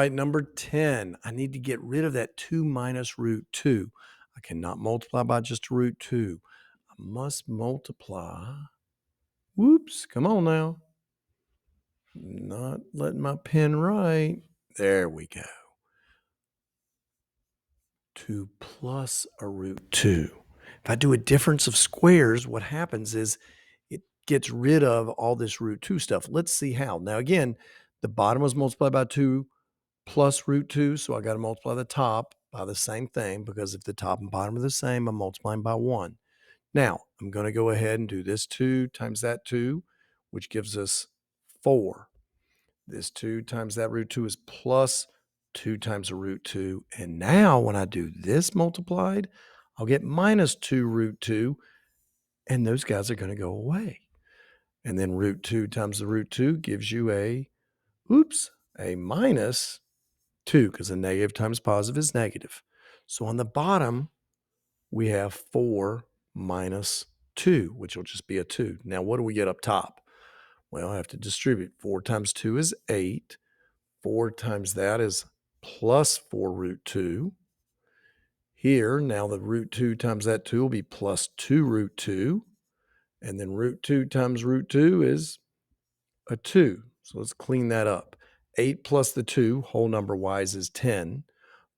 Right, number 10, I need to get rid of that 2 minus root 2. I cannot multiply by just root 2. I must multiply. Whoops, come on now. Not letting my pen write. There we go. 2 plus a root 2. If I do a difference of squares, what happens is it gets rid of all this root 2 stuff. Let's see how. Now, again, the bottom was multiplied by 2 plus root 2, so I got to multiply the top by the same thing because if the top and bottom are the same, I'm multiplying by 1. Now, I'm going to go ahead and do this 2 times that 2, which gives us 4. This 2 times that root 2 is plus 2 times the root 2. And now when I do this multiplied, I'll get minus 2 root 2, and those guys are going to go away. And then root 2 times the root 2 gives you a minus 2, because a negative times positive is negative. So on the bottom, we have 4 minus 2, which will just be a 2. Now, what do we get up top? Well, I have to distribute. 4 times 2 is 8. 4 times that is plus 4 root 2. Here, now the root 2 times that 2 will be plus 2 root 2. And then root 2 times root 2 is a 2. So let's clean that up. 8 plus the 2, whole number wise, is 10.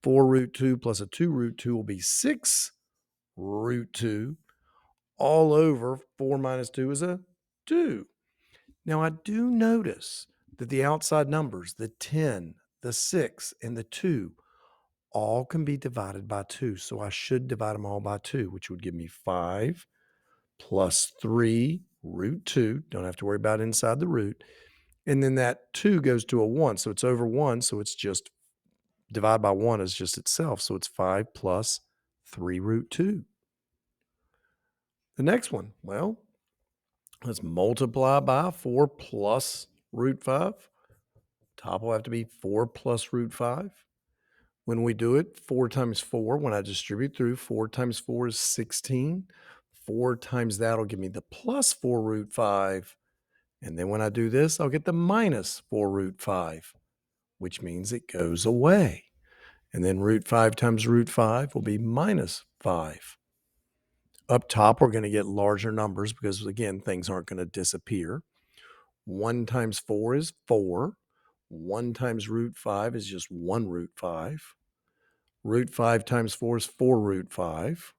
4 root 2 plus a 2 root 2 will be 6 root 2. All over 4 minus 2 is a 2. Now, I do notice that the outside numbers, the 10, the 6, and the 2, all can be divided by 2. So I should divide them all by 2, which would give me 5 plus 3 root 2. Don't have to worry about inside the root. And then that 2 goes to a 1. So it's over 1. So it's just divided by 1 is just itself. So it's 5 plus 3 root 2. The next one, well, let's multiply by 4 plus root 5. Top will have to be 4 plus root 5. When we do it, 4 times 4, when I distribute through, 4 times 4 is 16. 4 times that will give me the plus 4 root 5. And then when I do this, I'll get the minus 4 root 5, which means it goes away. And then root 5 times root 5 will be minus 5. Up top, we're going to get larger numbers because, again, things aren't going to disappear. 1 times 4 is 4. 1 times root 5 is just 1 root 5. Root 5 times 4 is 4 root 5.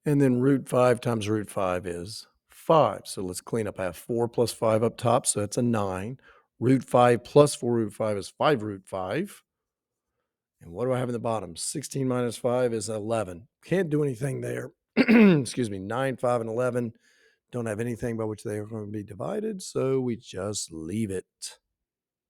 And then root 5 times root 5 is 5. So let's clean up. I have 4 plus 5 up top, so that's a 9. Root 5 plus 4 root 5 is 5 root 5. And what do I have in the bottom? 16 minus 5 is 11. Can't do anything there. Excuse me, 9, 5, and 11 don't have anything by which they are going to be divided, so we just leave it.